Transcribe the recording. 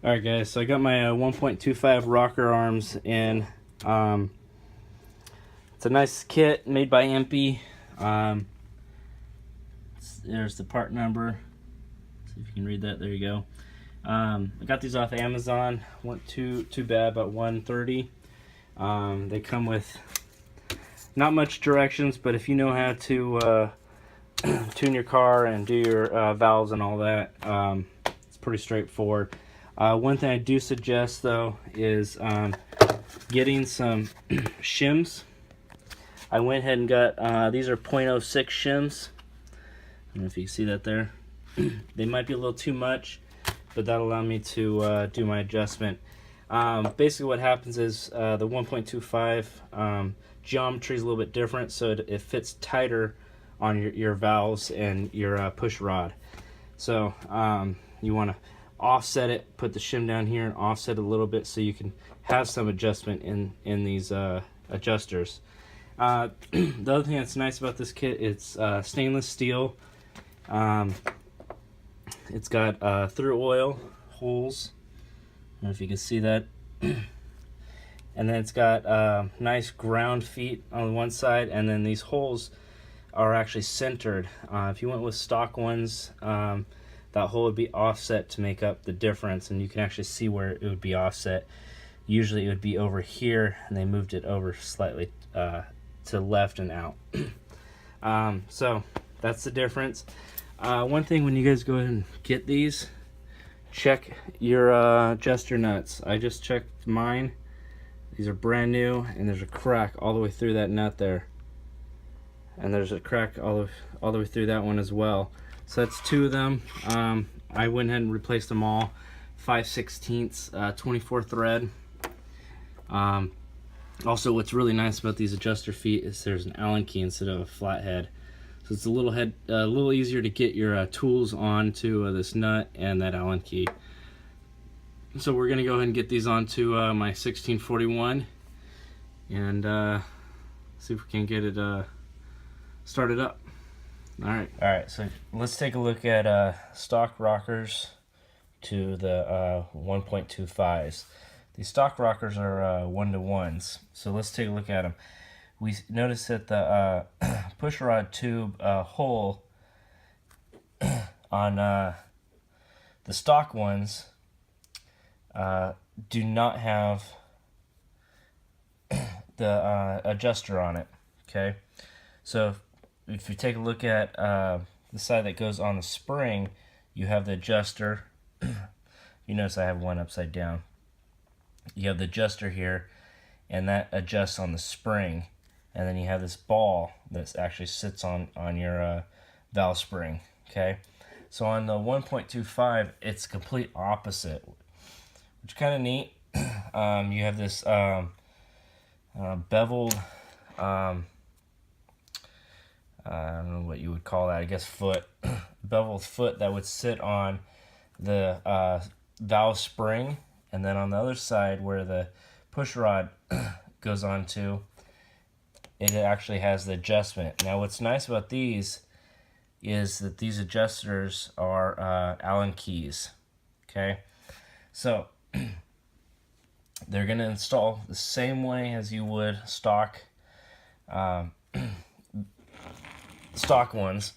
Alright guys, so I got my 1.25 rocker arms in. It's a nice kit made by empi. There's the part number. See if you can read that. There you go. I got these off Amazon. Weren't too bad, about $130. They come with not much directions, but if you know how to tune your car and do your valves and all that, it's pretty straightforward. One thing I do suggest though is getting some shims. I went ahead and got these are .06 shims. I don't know if you can see that there. They might be a little too much, but that'll allow me to do my adjustment. Basically what happens is the 1.25 geometry is a little bit different, so it fits tighter on your valves and your push rod. So you want to offset it, put the shim down here and offset it a little bit so you can have some adjustment in these adjusters. The other thing that's nice about this kit, it's stainless steel. It's got through oil holes. I don't know if you can see that. And then it's got nice ground feet on one side, and then these holes are actually centered. If you went with stock ones, that hole would be offset to make up the difference, and you can actually see where it would be offset. Usually it would be over here, and they moved it over slightly to left and out. So that's the difference. One thing, when you guys go ahead and get these, check your adjuster nuts. I just checked mine. These are brand new, and there's a crack all the way through that nut there, and there's a crack all the way through that one as well. So that's two of them. I went ahead and replaced them all. 5/16 24 thread. Also, what's really nice about these adjuster feet is there's an Allen key instead of a flathead, so it's a little easier to get your tools onto this nut and that Allen key. So we're gonna go ahead and get these onto my 1641 and see if we can get it started up. Alright, so let's take a look at stock rockers to the 1.25s. These stock rockers are 1-to-1s, so let's take a look at them. We notice that the push rod tube hole on the stock ones do not have the adjuster on it. Okay, so if you take a look at the side that goes on the spring, you have the adjuster. You notice I have one upside down. You have the adjuster here, and that adjusts on the spring, and then you have this ball that actually sits on your valve spring. Okay, so on the 1.25, it's complete opposite, which is kind of neat. You have this beveled, I don't know what you would call that, I guess foot, beveled foot that would sit on the valve spring, and then on the other side where the push rod goes onto, it actually has the adjustment. Now what's nice about these is that these adjusters are Allen keys. Okay, so they're going to install the same way as you would stock stock ones.